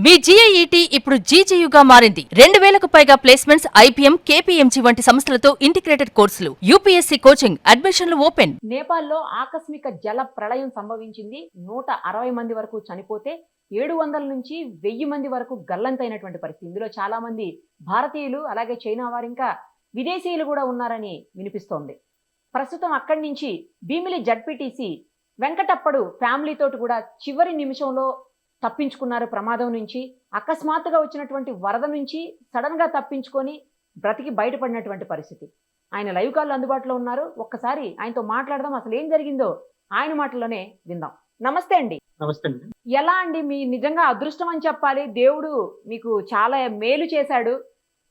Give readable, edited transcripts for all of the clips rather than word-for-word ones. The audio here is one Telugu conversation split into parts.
మీ జీఐఈటీ ఇప్పుడు జీజేయుగా మారింది. 2000కు పైగా ప్లేస్మెంట్స్, ఐపీఎం, కేపీఎంజీ వంటి సంస్థలతో ఇంటిగ్రేటెడ్ కోర్సులు. యూపీఎస్సీ కోచింగ్, అడ్మిషన్లు ఓపెన్. నేపాల్లో ఆకస్మిక జల ప్రళయం సంభవించింది. 160 మంది వరకు చనిపోతే 700 నుంచి 1000 మంది వరకు గల్లంతైనటువంటి పరిస్థితి. ఇందులో చాలా మంది భారతీయులు, అలాగే చైనా వారు, ఇంకా విదేశీయులు కూడా ఉన్నారని వినిపిస్తోంది. ప్రస్తుతం అక్కడి నుంచి భీమిలి జడ్పీటీసీ వెంకటప్పడు ఫ్యామిలీతోటి కూడా చివరి నిమిషంలో తప్పించుకున్నారు ప్రమాదం నుంచి. అకస్మాత్తుగా వచ్చినటువంటి వరద నుంచి సడన్ గా తప్పించుకొని బ్రతికి బయటపడినటువంటి పరిస్థితి. ఆయన లైవ్ కాల్ అందుబాటులో ఉన్నారు. ఒక్కసారి ఆయనతో మాట్లాడదాం, అసలు ఏం జరిగిందో ఆయన మాటల్లోనే విందాం. నమస్తే అండి. నమస్తే అండి. ఎలా అండి, మీ నిజంగా అదృష్టం అని చెప్పాలి. దేవుడు మీకు చాలా మేలు చేశాడు.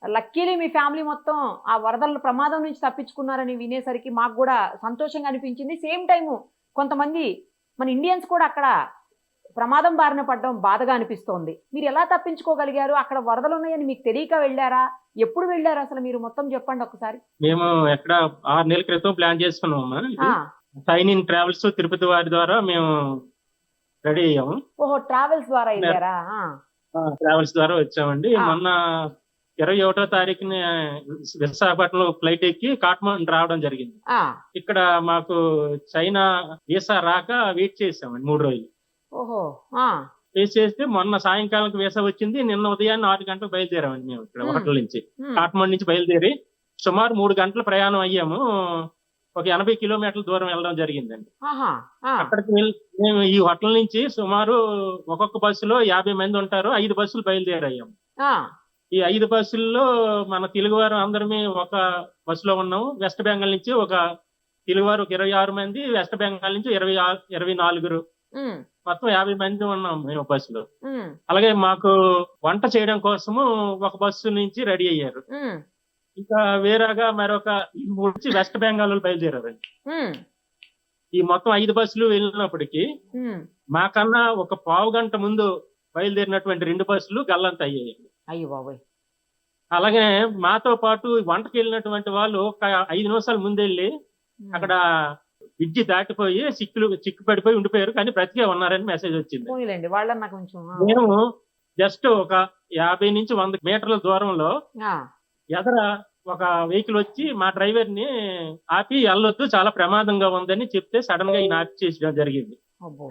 లక్కీలీ మీ ఫ్యామిలీ మొత్తం ఆ వరదల ప్రమాదం నుంచి తప్పించుకున్నారని వినేసరికి మాకు కూడా సంతోషంగా అనిపించింది. సేమ్ టైము కొంతమంది మన ఇండియన్స్ కూడా అక్కడ ప్రమాదం బారిన పడడం బాధగా అనిపిస్తోంది. మీరు ఎలా తప్పించుకోగలిగారు? అక్కడ వరదలు ఉన్నాయని మీకు తెలియక వెళ్ళారా? ఎప్పుడు వెళ్ళారు అసలు? మీరు మొత్తం చెప్పండి ఒకసారి. మేము ఎక్కడ 6 నెలల క్రితం ప్లాన్ చేసుకున్నామమ్మా. సైన్ ఇన్ ట్రావెల్స్ తిరుపతి వారి ద్వారా మేము రెడీ అయ్యాము. ఓహో, ట్రావెల్స్ ద్వారా వెళ్ళారా? ట్రావెల్స్ ద్వారా వచ్చామండి. మొన్న 21వ తారీఖున విశాఖపట్నం ఫ్లైట్ ఎక్కి కాట్మండు రావడం జరిగింది. ఇక్కడ మాకు చైనా వీసా రాక వెయిట్ చేసామండి 3 రోజులు. ఓహో, వెయిట్ చేస్తే మొన్న సాయంకాలం వీసా వచ్చింది. నిన్న ఉదయాన్నే 6 గంటలకు బయలుదేరామండి మేము ఇక్కడ హోటల్ నుంచి. కాట్మండు నుంచి బయలుదేరి సుమారు 3 గంటల ప్రయాణం అయ్యాము. ఒక 80 కిలోమీటర్ల దూరం వెళ్ళడం జరిగిందండి. అక్కడికి మేము ఈ హోటల్ నుంచి సుమారు ఒక్కొక్క బస్సులో 50 మంది ఉంటారు. 5 బస్సులు బయలుదేరయ్యాము. ఈ 5 బస్సుల్లో మన తెలుగువారు అందరమే ఒక బస్సులో ఉన్నాము. వెస్ట్ బెంగాల్ నుంచి ఒక తెలుగువారు ఒక 26 మంది, వెస్ట్ బెంగాల్ నుంచి 24 మొత్తం 50 మంది ఉన్నాం మేము బస్సులో. అలాగే మాకు వంట చేయడం కోసము ఒక బస్సు నుంచి రెడీ అయ్యారు. ఇంకా వేరేగా మరొక నుంచి వెస్ట్ బెంగాల్ బయలుదేరారండి. ఈ మొత్తం 5 బస్సులు వెళ్ళినప్పటికీ మాకన్నా ఒక పావు గంట ముందు బయలుదేరినటువంటి 2 బస్సులు గల్లంత అయ్యాయండి. అయ్యో బాబోయ్. అలాగే మాతో పాటు వంటకి వెళ్ళినటువంటి వాళ్ళు ఒక 5 నిమిషాల ముందెళ్ళి అక్కడ బ్రిడ్జి దాటిపోయి చిక్కు పడిపోయి ఉండిపోయారు, కానీ బ్రతికే ఉన్నారని మెసేజ్ వచ్చింది. మేము జస్ట్ ఒక 50 నుంచి 100 మీటర్ల దూరంలో ఎదర ఒక వెహికల్ వచ్చి మా డ్రైవర్ ని ఆపి వెళ్ళొద్దు, చాలా ప్రమాదంగా ఉందని చెప్తే సడన్ గా ఈయన ఆపి చేసడం జరిగింది.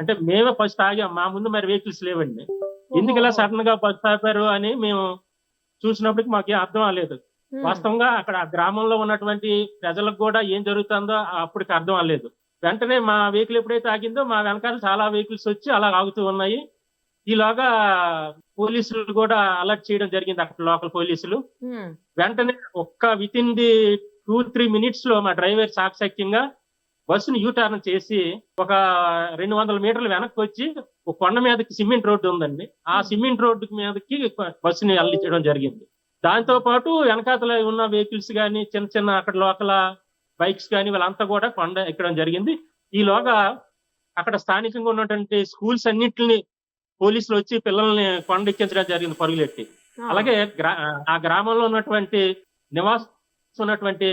అంటే మేమే ఫస్ట్ ఆగాం. మా ముందు మరి వెహికల్స్ లేవండి. ఎందుకు ఇలా సడన్ గా ఫస్ట్ ఆపారు అని మేము చూసినప్పటికి మాకేం అర్థం అవ్వలేదు. వాస్తవంగా అక్కడ గ్రామంలో ఉన్నటువంటి ప్రజలకు కూడా ఏం జరుగుతుందో అప్పటికి అర్థం అవ్వలేదు. వెంటనే మా వెహికల్ ఎప్పుడైతే ఆగిందో మా వెనకాల చాలా వెహికల్స్ వచ్చి అలా ఆగుతూ ఉన్నాయి. ఈలోగా పోలీసులు కూడా అలర్ట్ చేయడం జరిగింది, అక్కడ లోకల్ పోలీసులు. వెంటనే విత్ ఇన్ ది 2-3 మినిట్స్ లో మా డ్రైవర్ చాకచక్యంగా బస్సును యూటర్న్ చేసి ఒక 200 మీటర్లు వెనక్కి వచ్చి ఒక కొండ మీదకి సిమెంట్ రోడ్డు ఉందండి, ఆ సిమెంట్ రోడ్డు మీదకి బస్సుని అల్లించడం జరిగింది. దాంతో పాటు వెనకాతల ఉన్న వెహికల్స్ కానీ చిన్న చిన్న అక్కడ లోకల్ బైక్స్ కానీ వాళ్ళంతా కూడా కొండ ఎక్కడం జరిగింది. ఈలోగా అక్కడ స్థానికంగా ఉన్నటువంటి స్కూల్స్ అన్నింటిని పోలీసులు వచ్చి పిల్లల్ని కొండ ఎక్కించడం జరిగింది పరుగులెట్టి. అలాగే ఆ గ్రామంలో ఉన్నటువంటి నివాసం ఉన్నటువంటి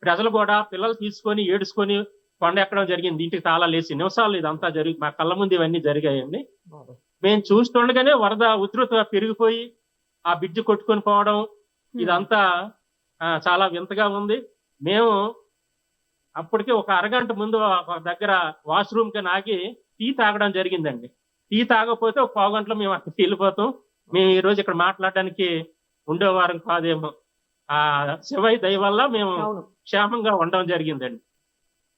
ప్రజలు కూడా పిల్లలు తీసుకొని ఏడుచుకొని కొండ ఎక్కడం జరిగింది. ఇంటికి తాళాలు వేసి నిమిషాలు ఇదంతా జరిగి మా కళ్ళ ముందు ఇవన్నీ జరిగాయండి. మేము చూస్తుండగానే వరద ఉధృత పెరిగిపోయి ఆ బ్రిడ్జ్ కొట్టుకొని పోవడం ఇదంతా చాలా వింతగా ఉంది. మేము అప్పటికి ఒక అరగంట ముందు ఒక దగ్గర వాష్రూమ్ కి ఆగి టీ తాగడం జరిగిందండి. టీ తాగకపోతే ఒక పావు గంటలో మేము అక్కడికి వెళ్ళిపోతాం. మేము ఈ రోజు ఇక్కడ మాట్లాడడానికి ఉండేవారం కాదేమో. ఆ శివయ్య దయ వల్ల మేము క్షేమంగా ఉండడం జరిగిందండి.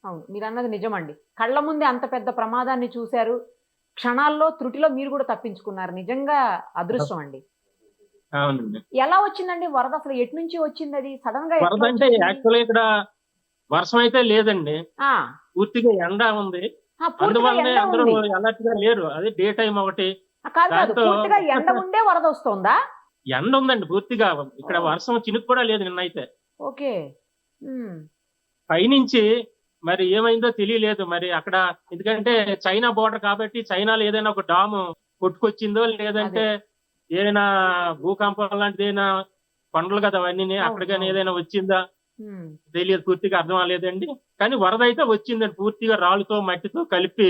అవును, మీరు అన్నది నిజమండి. కళ్ళ ముందే అంత పెద్ద ప్రమాదాన్ని చూశారు. క్షణాల్లో త్రుటిలో మీరు కూడా తప్పించుకున్నారు. నిజంగా అదృష్టం అండి. అవునండి. ఎలా వచ్చిందండి వరద? అసలు ఎటు నుంచి వచ్చింది అది సడన్ గా? వరద అంటే యాక్చువల్ ఇక్కడ వర్షం అయితే లేదండి, పూర్తిగా ఎండ ఉంది. అందువల్లనే అందరూ అలర్ట్ గా లేరు. అది డే టైం ఒకటి. ఎండ ఉండే వరద వస్తుందా? ఎండ ఉందండి పూర్తిగా. ఇక్కడ వర్షం చినుకు కూడా లేదు నిన్నైతే. ఓకే. పైనుంచి మరి ఏమైందో తెలియలేదు మరి అక్కడ. ఎందుకంటే చైనా బోర్డర్ కాబట్టి చైనాలో ఏదైనా ఒక డాము కొట్టుకొచ్చిందో, లేదంటే ఏదైనా భూకంపం లాంటిది ఏదైనా కొండలు కదా అవన్నీ, అక్కడికైనా ఏదైనా వచ్చిందా తెలియదు, పూర్తిగా అర్థం అవ్వలేదండి. కానీ వరద అయితే వచ్చిందండి, పూర్తిగా రాళ్ళతో మట్టితో కలిపి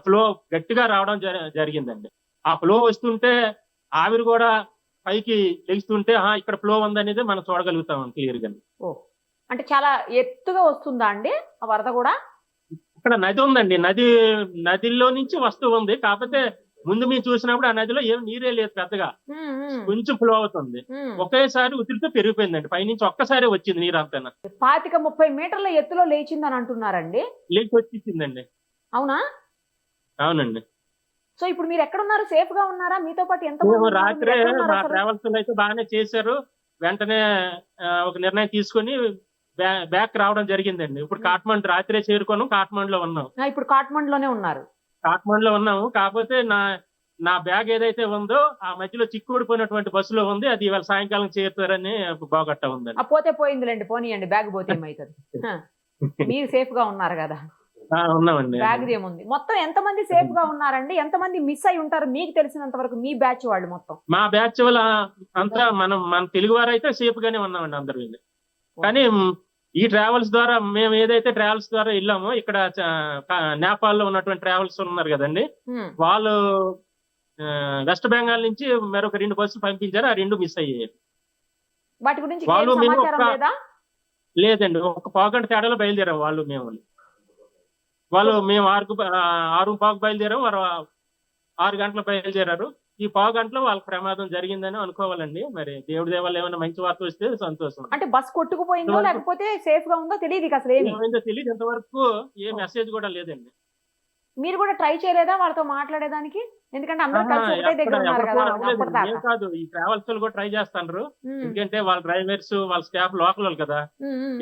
ఫ్లో గట్టిగా రావడం జరిగిందండి. ఆ ఫ్లో వస్తుంటే ఆవిరి కూడా పైకి లెగుస్తుంటే ఇక్కడ ఫ్లో ఉందనేది మనం చూడగలుగుతాం క్లియర్ గా. ఓ, అంటే చాలా ఎత్తుగా వస్తుందా అండి ఆ వరద కూడా? ఇక్కడ నది ఉందండి, నదిలో నుంచి వస్తూ ఉంది. కాకపోతే ముందు మీరు చూసినప్పుడు ఆ నదిలో ఏం నీరే లేదు పెద్దగా, కొంచెం ఫ్లో అవుతుంది. ఒకేసారి ఉతిరితో పెరిగిపోయిందండి, పైనుంచి ఒక్కసారి వచ్చింది నీరు అంతా. 25-30 మీటర్ల ఎత్తులో లేచిందని అంటున్నారండి. లేచి వచ్చిందండి. అవునా? అవునండి. సో ఇప్పుడు మీరు ఎక్కడున్నారు? సేఫ్ గా ఉన్నారా? మీతో పాటు ఎంత రాత్రే మా ట్రావెల్స్ అయితే బాగానే చేశారు. వెంటనే ఒక నిర్ణయం తీసుకొని బ్యాక్ రావడం జరిగిందండి. ఇప్పుడు కాఠ్మండు రాత్రే చేరుకున్నాం, కాఠ్మండులో ఉన్నాం. ఇప్పుడు కాఠ్మండులోనే ఉన్నారు? కాఠ్మండులో ఉన్నాము. కాకపోతే నా బ్యాగ్ ఏదైతే ఉందో ఆ మధ్యలో చిక్కుడిపోయినటువంటి బస్సులో ఉంది. అది ఇవాళ సాయంకాలం చేరుతారని బాగట్ట ఉందండి. పోతే పోయిందిలేండి, పోనీయండి, బ్యాగ్ పోతే ఏమవుతుంది. మీరు సేఫ్ గా ఉన్నారు కదా? ఉన్నామండి. బ్యాగ్ ఏముంది? మొత్తం ఎంతమంది సేఫ్ గా ఉన్నారండి? ఎంతమంది మిస్ అయి ఉంటారు మీకు తెలిసినంత వరకు, మీ బ్యాచ్ వాళ్ళు మొత్తం? మా బ్యాచ్ వాళ్ళ అంతా మన తెలుగు వారు అయితే సేఫ్ గానే ఉన్నామండి అందరూ. కానీ ఈ ట్రావెల్స్ ద్వారా మేము ఏదైతే ట్రావెల్స్ ద్వారా వెళ్ళామో, ఇక్కడ నేపాల్ లో ఉన్నటువంటి ట్రావెల్స్ ఉన్నారు కదండి, వాళ్ళు వెస్ట్ బెంగాల్ నుంచి మరొక 2 బస్సులు పంపించారు. ఆ 2 మిస్ అయ్యాయి. వాటి గురించి వాళ్ళు లేదండి, ఒక పావుగంట తేడాలో బయలుదేరాం వాళ్ళు. మేము 6:15 బయలుదేరాం, వారు 6 గంటలు బయలుదేరారు. ఈ పావు గంటలో వాళ్ళకి ప్రమాదం జరిగిందని అనుకోవాలండి. మరి దేవుడి దేవాళ్ళు ఏమైనా మంచి వార్త వస్తే సంతోషం. అంటే బస్ కొట్టుకుపోయిందో లేకపోతే సేఫ్ గా ఉందో తెలియదు అసలు, ఏమైందో తెలియదు. ఇంతవరకు ఏ మెసేజ్ కూడా లేదండి. మీరు కూడా ట్రై చేయలేదా వాళ్ళతో మాట్లాడేదానికి? ఎందుకంటే అందరూ కలిసి ఒకటే దగ్గర ఉన్నారు కదా. కాదు, ఈ ట్రావెల్స్ కూడా ట్రై చేస్తారు. ఎందుకంటే వాళ్ళ డ్రైవర్స్, వాళ్ళ స్టాఫ్ లోకల్ వాళ్ళు కదా,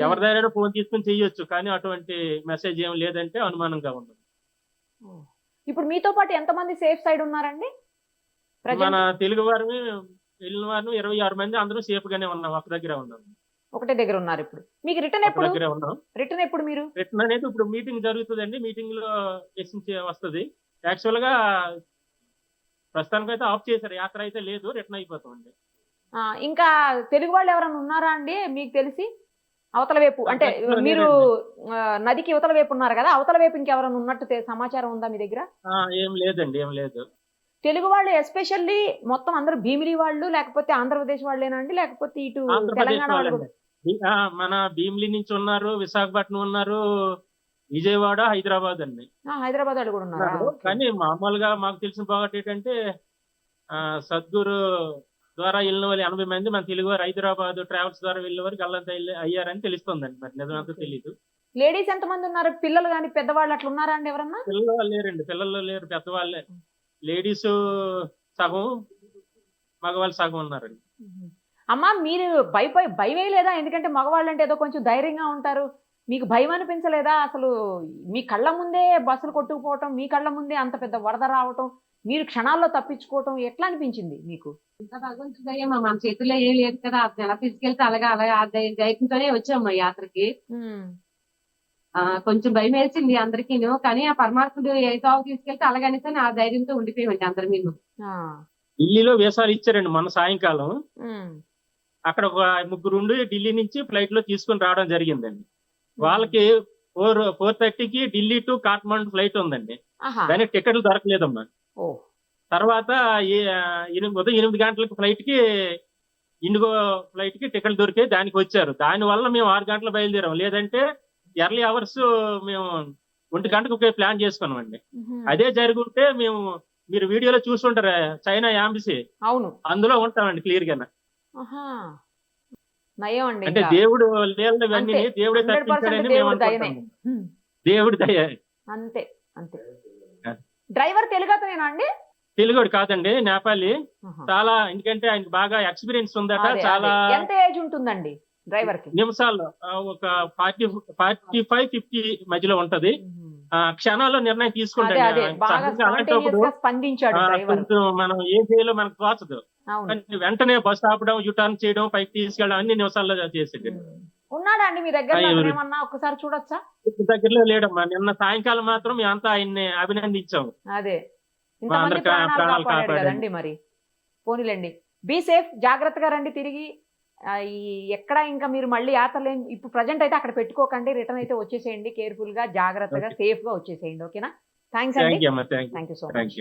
ఎవరి దగ్గర ఫోన్ తీసుకుని చెయ్యొచ్చు. కానీ అటువంటి మెసేజ్ ఏం లేదంటే అనుమానంగా ఉంది. ఇప్పుడు మీతో పాటు ఎంతమంది సేఫ్ సైడ్ ఉన్నారండి? మన తెలుగు వారిని వెళ్ళిన వారిని 26 మంది అందరూ సేఫ్ గానే ఉన్నాం. ఒక దగ్గర ఉన్నాం, ఒకటే దగ్గర ఉన్నారు. ఇప్పుడు మీకు రిటర్న్ ఎప్పుడు? మీరు రిటర్న్ అనేది ఇప్పుడు మీటింగ్ జరుగుతుందండి. మీటింగ్ లో డెసిషన్ వస్తుంది. యాక్చువల్ గా ప్రస్తుతానికి అయితే ఆఫ్ చేశారు, యాత్ర అయితే లేదు, రిటర్న్ అయిపోతామండి. ఇంకా తెలుగు వాళ్ళు ఎవరైనా ఉన్నారా అండి మీకు తెలిసి అవతల వైపు? అంటే మీరు నదికి యువతల వైపు ఉన్నారు కదా, అవతల వైపు ఇంకెవరైనా ఉన్నట్టు సమాచారం ఉందా మీ దగ్గర? ఏం లేదండి, ఏం లేదు. తెలుగు వాళ్ళు ఎస్పెషల్లీ మొత్తం అందరూ భీమిలి వాళ్ళు, లేకపోతే ఆంధ్రప్రదేశ్ వాళ్ళేనా అండి, లేకపోతే ఇటు తెలంగాణ వాళ్ళు? మన భీమిలి నుంచి ఉన్నారు, విశాఖపట్నం ఉన్నారు, విజయవాడ, హైదరాబాద్ అండి. హైదరాబాద్ వాళ్ళు కూడా ఉన్నారు. కానీ మామూలుగా మాకు తెలిసిన బాగా ఏంటంటే సద్గురు ద్వారా వెళ్ళిన వాళ్ళు 80 మంది మన తెలుగు వారు హైదరాబాద్ ట్రావెల్స్ ద్వారా వెళ్ళిన వారికి గల్లంత అయ్యారని తెలుస్తుందండి. మరి నిజమంతా తెలియదు. లేడీస్ ఎంతమంది ఉన్నారు? పిల్లలు కానీ పెద్దవాళ్ళు అట్లా ఉన్నారా అండి ఎవరన్నా? పిల్లలు లేరండి, పిల్లలు లేరు, పెద్దవాళ్ళే. లేడీస్ సగం, మగవాళ్ళు సగం ఉన్నారండి. అమ్మా మీరు భయం లేదా? ఎందుకంటే మగవాళ్ళు అంటే ఏదో కొంచెం ధైర్యంగా ఉంటారు, మీకు భయం అనిపించలేదా? అసలు మీ కళ్ళ ముందే బస్సులు కొట్టుకుపోవటం, మీ కళ్ళ ముందే అంత పెద్ద వరద రావటం, మీరు క్షణాల్లో తప్పించుకోవటం ఎట్లా అనిపించింది మీకు? ఇంకా భగవంతుడు మన చేతుల్లో ఏం లేదు కదా, ఎలా తీసుకెళ్తే అలాగా ధైర్యంతోనే వచ్చాము యాత్రకి. కొంచెం భయం వేసింది అందరికీను, కానీ ఆ పరమాత్ముడు ఏ తావు తీసుకెళ్తే అలాగనేసి ఆ ధైర్యంతో ఉండిపోయామండి అందరు. మేము ఢిల్లీలో వీసాలు ఇచ్చారండి మొన్న సాయంకాలం. అక్కడ ఒక 3 ఢిల్లీ నుంచి ఫ్లైట్ లో తీసుకుని రావడం జరిగిందండి. వాళ్ళకి 4:30కి ఢిల్లీ టు కాఠ్మండు ఫ్లైట్ ఉందండి, దానికి టికెట్లు దొరకలేదమ్మా. తర్వాత ఉదయం 8 గంటలకు ఫ్లైట్ కి, ఇండిగో ఫ్లైట్ కి టికెట్లు దొరికాయి, దానికి వచ్చారు. దాని వల్ల మేము 6 గంటలు బయలుదేరాం. లేదంటే ఎర్లీ అవర్స్ మేము 1 గంటకు ప్లాన్ చేసుకున్నామండి. అదే జరుగుంటే మేము, మీరు వీడియోలో చూస్తుంటారు చైనా ఎంబసీ, అవును, అందులో ఉంటామండి క్లియర్ గా. అంటే దేవుడు లీలవన్నీ దేవుడే తప్పించాడని మేము అనుకుంటాము. దేవుడి దయ అంతే. డ్రైవర్ తెలుగు అతనేనా అండి? తెలుగుడు కాదండి, నేపాలి. చాలా, ఎందుకంటే ఆయనకి బాగా ఎక్స్పీరియన్స్ ఉందట. చాలా. ఎంత ఏజ్ ఉంటుందండి డ్రైవర్ కి? నిమిషాల్లో ఒక 45-50 మధ్యలో ఉంటది. క్షణాల్లో నిర్ణయం తీసుకుంటాడు. మనం ఏం చేయాలో మనకు తోచదు, వెంటనే బస్ ఆపడం, యూటర్న్ చేయడం, పైకి తీసుకెళ్ళడం అన్ని నిమిషాల్లో చేసేది. ఉన్నాడా అండి మీ దగ్గర? ఒకసారి చూడొచ్చా? దగ్గరలో లేడమ్మా. నిన్న సాయంకాలం మాత్రం మేమంతా ఆయన్ని అభినందించాము. అదే కదండి. మరి పోనీలేండి, బీ సేఫ్, జాగ్రత్తగా రండి తిరిగి. ఎక్కడ ఇంకా మీరు మళ్ళీ యాత్రలు ఇప్పుడు ప్రజెంట్ అయితే అక్కడ పెట్టుకోకండి, రిటర్న్ అయితే వచ్చేసేయండి. కేర్ఫుల్ గా, జాగ్రత్తగా, సేఫ్ గా వచ్చేసేయండి. ఓకేనా? థ్యాంక్స్ అండి. Thank you so much.